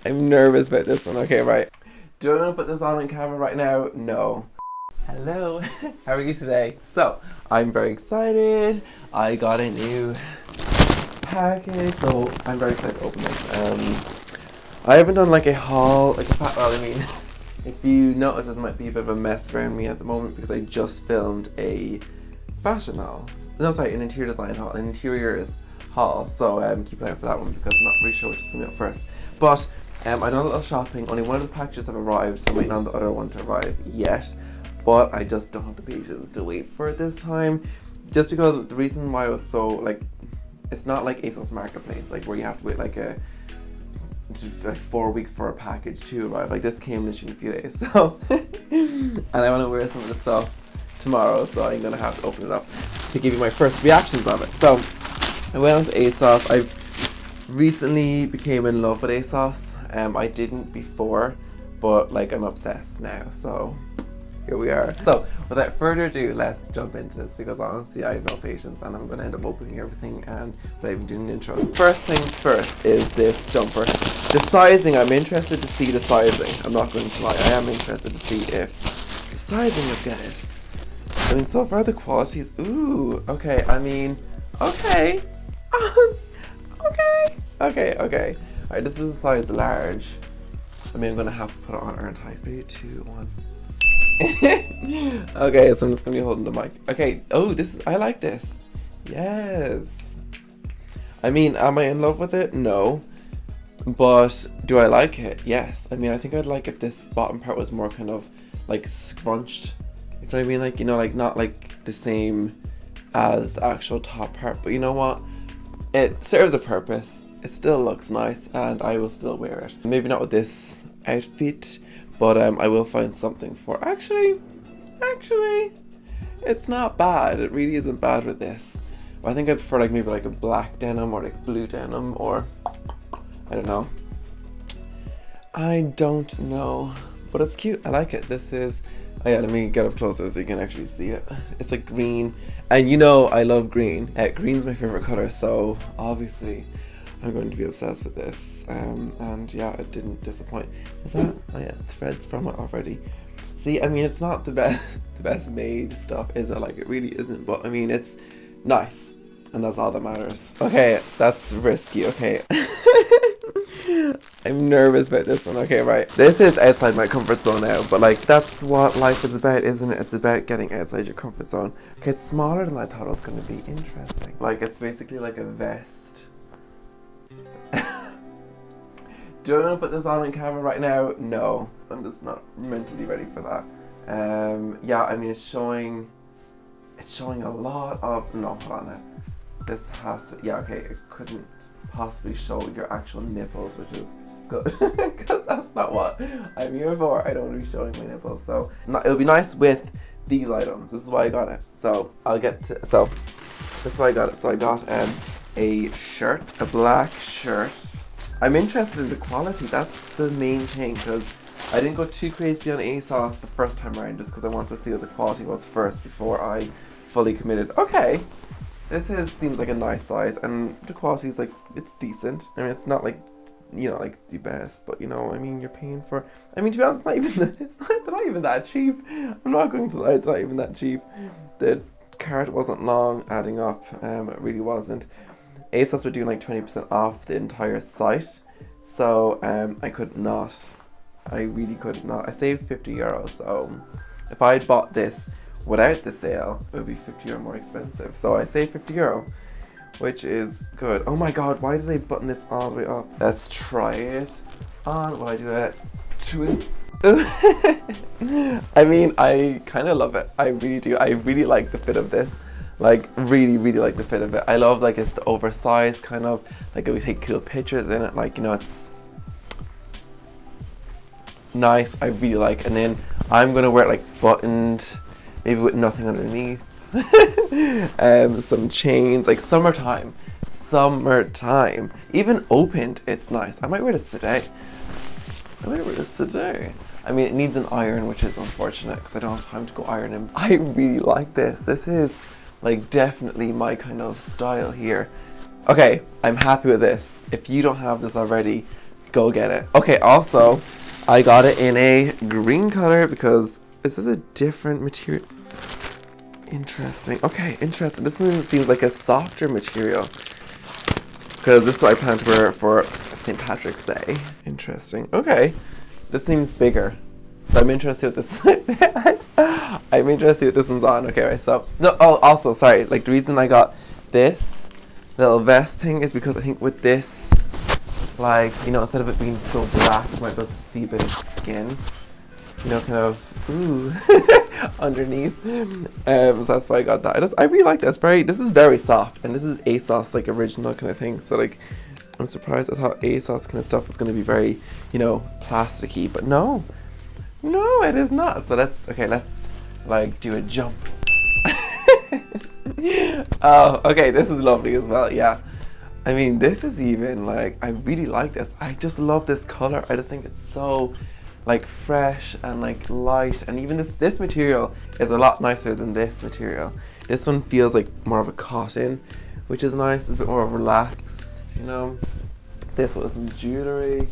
I'm nervous about this one. Okay, right. Do I want to put this on camera right now? No. Hello. How are you today? So, I'm very excited. I got a new package, so I'm very excited to open this. I haven't done like a haul, if you notice, this might be a bit of a mess around me at the moment because I just filmed a fashion haul. No, sorry, an interior design haul, an interiors haul. So keep an eye out for that one because I'm not really sure what's coming up first. But I've done a little shopping. Only one of the packages have arrived, so I'm waiting on the other one to arrive yet. But I just don't have the patience to wait for it this time. Just because the reason why I was so it's not like ASOS Marketplace, like where you have to wait like 4 weeks for a package to arrive. Like this came literally in a few days. So, and I want to wear some of the stuff tomorrow, so I'm gonna have to open it up to give you my first reactions of it. So, I went on to ASOS. I've recently became in love with ASOS. I didn't before, but like I'm obsessed now. So here we are. So without further ado, let's jump into this because honestly I have no patience and I'm gonna end up opening everything and without even doing an intro. First things first is this jumper. The sizing, I'm interested to see the sizing. I'm not going to lie, I am interested to see if the sizing is good. I mean, so far the quality is, ooh, okay, I mean, okay. Okay. Alright, this is a size large. I mean, I'm gonna have to put it on, aren't I? 3, 2, 1. Okay, so I'm just gonna be holding the mic. Okay, oh, I like this. Yes. I mean, am I in love with it? No. But do I like it? Yes. I mean, I think I'd like if this bottom part was more kind of like scrunched. You know what I mean? Like, you know, like not like the same as the actual top part. But you know what? It serves a purpose. It still looks nice and I will still wear it. Maybe not with this outfit, but I will find something for. Actually, it's not bad. It really isn't bad with this. I think I prefer like maybe like a black denim or like blue denim or I don't know. But it's cute. I like it. This is, oh yeah, let me get up closer so you can actually see it. It's like green, and you know I love green. Green's my favorite color, so obviously I'm going to be obsessed with this. And yeah, it didn't disappoint. Is that? Oh yeah, threads from it already. See, I mean, it's not the best made stuff, is it? Like, it really isn't. But I mean, it's nice, and that's all that matters. Okay, that's risky. Okay. I'm nervous about this one. Okay, right. This is outside my comfort zone now, but like that's what life is about, isn't it? It's about getting outside your comfort zone. Okay, it's smaller than I thought it was going to be. Interesting. Like, it's basically like a vest. Do I want to put this on camera right now? No. I'm just not mentally ready for that. Yeah, I mean, it's showing a lot of, no, hold on now. This has to, yeah, okay, it couldn't possibly show your actual nipples, which is good, because that's not what I'm here for. I don't want to be showing my nipples, so it'll be nice with these items. This is why I got it. So that's why I got it. So I got a shirt, a black shirt. I'm interested in the quality. That's the main thing, because I didn't go too crazy on ASOS the first time around, just because I wanted to see what the quality was first before I fully committed. Okay, this seems like a nice size, and the quality is like, it's decent. I mean, it's not like, you know, like the best, but you know, I mean, you're paying for, I mean, to be honest, they're not even that cheap. I'm not going to lie, they're not even that cheap. The cart wasn't long adding up, it really wasn't. ASOS were doing like 20% off the entire site, so I really could not. I saved €50, so if I had bought this without the sale, it would be €50 more expensive. So I saved €50, which is good. Oh my god, why did I button this all the way up? Let's try it on. Will I do it? I mean, I kind of love it. I really do. I really like the fit of this. Like, really like the fit of it. I love, like, it's the oversized kind of, like, we take cool pictures in it, like, you know, it's nice. I really like. And then I'm gonna wear it like buttoned, maybe with nothing underneath. Some chains, like summertime. Even opened, it's nice. I might wear this today. I mean, it needs an iron, which is unfortunate because I don't have time to go iron them. I really like this. This is like definitely my kind of style here. Okay, I'm happy with this. If you don't have this already, go get it. Okay, also, I got it in a green color because is this a different material? Interesting. Okay, interesting. This one seems like a softer material because this is what I plan to wear for St. Patrick's Day. Interesting. Okay, this seems bigger. So I'm interested with this. I'm interested what this one's on. Okay, right. So no. Oh, also, sorry. Like the reason I got this little vest thing is because I think with this, like, you know, instead of it being so black, you might be able to see a bit of skin. You know, kind of underneath. So that's why I got that. I really like this. This is very soft, and this is ASOS like original kind of thing. So like, I'm surprised. I thought ASOS kind of stuff was going to be very, you know, plasticky, but no, it is not. So let's like do a jump. Oh, okay. This is lovely as well. Yeah. I mean, this is even like, I really like this. I just love this color. I just think it's so like fresh and like light, and even this material is a lot nicer than this material. This one feels like more of a cotton, which is nice. It's a bit more relaxed, you know. This was some jewelry,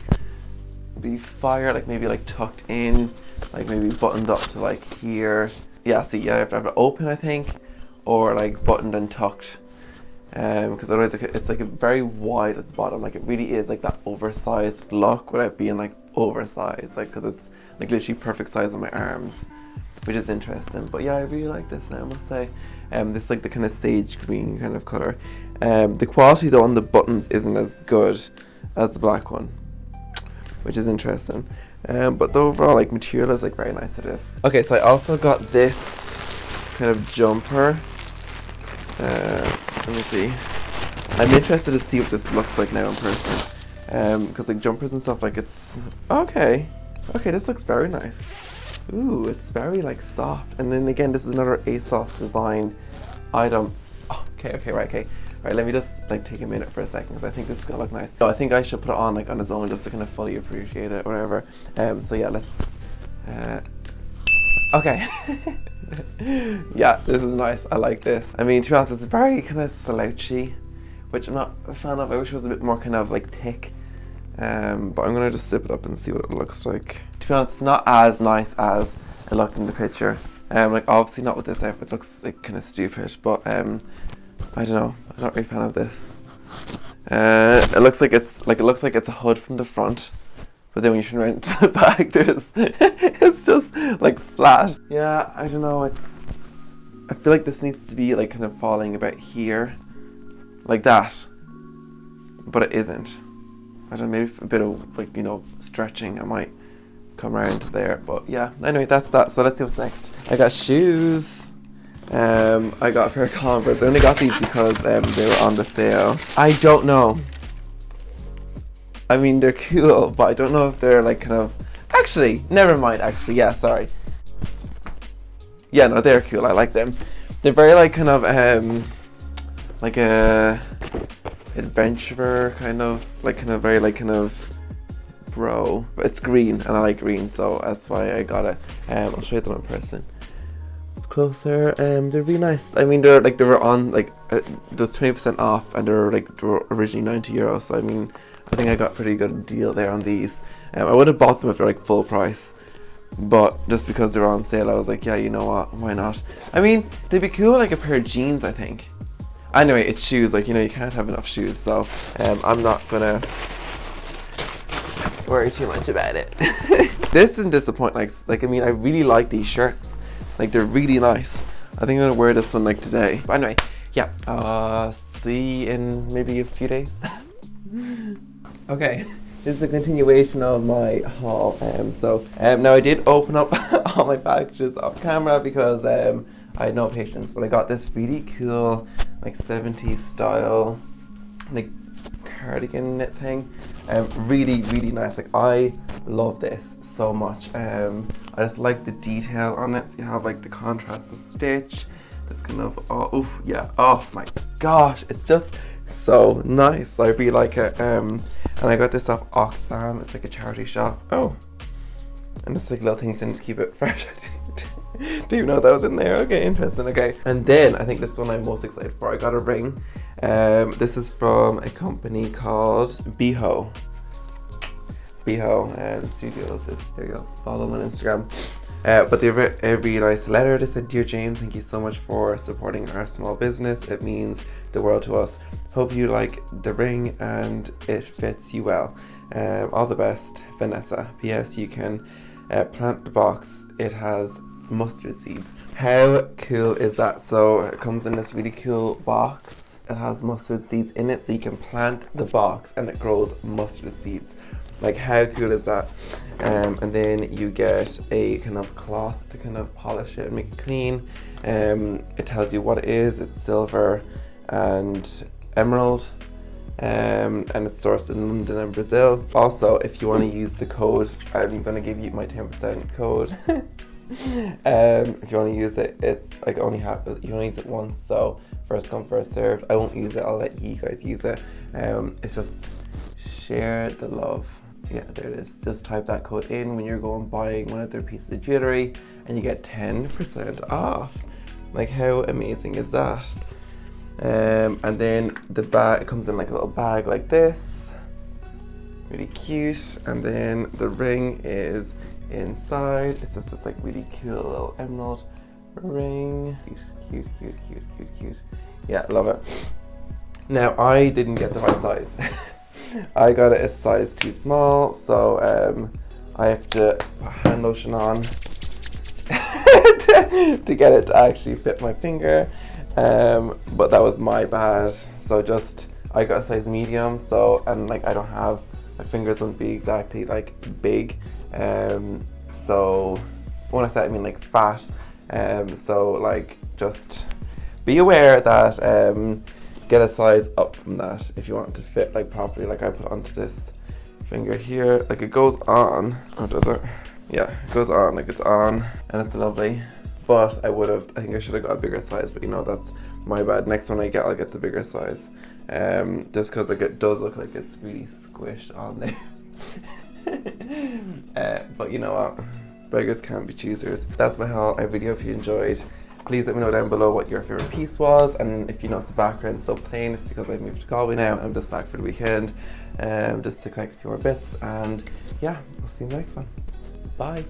be fire, like maybe like tucked in, like maybe buttoned up to like here. Yeah, see, yeah, I have to have it open, I think, or like buttoned and tucked, because otherwise it's like a very wide at the bottom. Like it really is like that oversized look without being like oversized, like, because it's like literally perfect size on my arms, which is interesting. But yeah, I really like this now, I must say. This is like the kind of sage green kind of color. The quality though on the buttons isn't as good as the black one, which is interesting. But the overall like material is like very nice. It is. Okay, so I also got this kind of jumper. Let me see. I'm interested to see what this looks like now in person. Because like jumpers and stuff, like it's okay. This looks very nice. Ooh, it's very like soft. And then again, this is another ASOS designed item. Oh, okay. Right, let me just like take a minute for a second because I think this is gonna look nice. So I think I should put it on like on its own just to kind of fully appreciate it or whatever. So yeah, let's. Okay. Yeah, this is nice. I like this. I mean, to be honest, it's very kind of slouchy, which I'm not a fan of. I wish it was a bit more kind of like thick. But I'm gonna just zip it up and see what it looks like. To be honest, it's not as nice as it looked in the picture. Like obviously not with this outfit. It looks like kind of stupid, but I don't know. I'm not really a fan of this. It looks like it's a hood from the front, but then when you turn around to the back, it's just like flat. Yeah, I don't know. I feel like this needs to be like kind of falling about here, like that, but it isn't. I don't know. Maybe a bit of like, you know, stretching, I might come around to there. But yeah. Anyway, that's that. So let's see what's next. I got shoes. I got a pair of Converse. I only got these because they were on the sale. I don't know. I mean, they're cool, but I don't know if they're like kind of... Actually, never mind. Actually, yeah, sorry. Yeah, no, they're cool. I like them. They're very like kind of like a adventurer kind of, like kind of very like kind of bro. But it's green, and I like green, so that's why I got it. I'll show you them in person. Closer. They're really nice. I mean, they were on like there's 20% off, and they were originally €90. So I mean, I think I got a pretty good deal there on these. I would have bought them if they're like full price, but just because they're on sale, I was like, yeah, you know what, why not? I mean, they'd be cool like a pair of jeans, I think. Anyway, it's shoes. Like, you know, you can't have enough shoes, so I'm not gonna worry too much about it. This isn't disappointing. Like I mean, I really like these shirts. Like, they're really nice. I think I'm gonna wear this one like today. But anyway, yeah. See you in maybe a few days. Okay, this is a continuation of my haul. Now I did open up all my packages off camera because I had no patience. But I got this really cool, like 70s style, like cardigan knit thing. Really, really nice. Like, I love this so much. I just like the detail on it. So you have like the contrasted stitch. That's kind of oh my gosh, it's just so nice. I really like it. And I got this off Oxfam. It's like a charity shop. Oh, and it's like little things in to keep it fresh. Do you know that was in there? Okay, interesting. Okay, and then I think this one I'm most excited for. I got a ring. This is from a company called Beho. Beho Studios. There you go. Follow them on Instagram. But they have a really nice letter. They said, "Dear James, thank you so much for supporting our small business. It means the world to us. Hope you like the ring and it fits you well. All the best, Vanessa. P.S. You can plant the box. It has mustard seeds." How cool is that? So it comes in this really cool box. It has mustard seeds in it, so you can plant the box and it grows mustard seeds. Like, how cool is that? And then you get a kind of cloth to kind of polish it and make it clean. It tells you what it is. It's silver and emerald. And it's sourced in London and Brazil. Also, if you want to use the code, I'm going to give you my 10% code. If you want to use it, it's like you only use it once, so first come first served. I won't use it, I'll let you guys use it. It's just share the love. Yeah, there it is. Just type that code in when you're going buying one of their pieces of jewelry and you get 10% off. Like, how amazing is that? And then the bag, it comes in like a little bag like this, really cute. And then the ring is inside. It's just this like really cool little emerald ring. Cute. Yeah, love it. Now, I didn't get the right size. I got it a size too small, so I have to put hand lotion on to get it to actually fit my finger. But that was my bad. So I got a size medium, so, and like I don't have, my fingers wouldn't be exactly like big. So when I say I mean like fat. So like just be aware that get a size up from that if you want it to fit like properly. Like, I put it onto this finger here, like it goes on. Oh, does it? Yeah, it goes on, like it's on, and it's lovely. But I think I should have got a bigger size, but you know, that's my bad. Next one I'll get the bigger size. Just because like it does look like it's really squished on there. But you know what? Beggars can't be choosers. That's my haul. I really hope you enjoyed. Please let me know down below what your favourite piece was, and if you notice the background so plain, it's because I've moved to Galway now and I'm just back for the weekend, just to collect a few more bits. And yeah, I'll see you in the next one. Bye.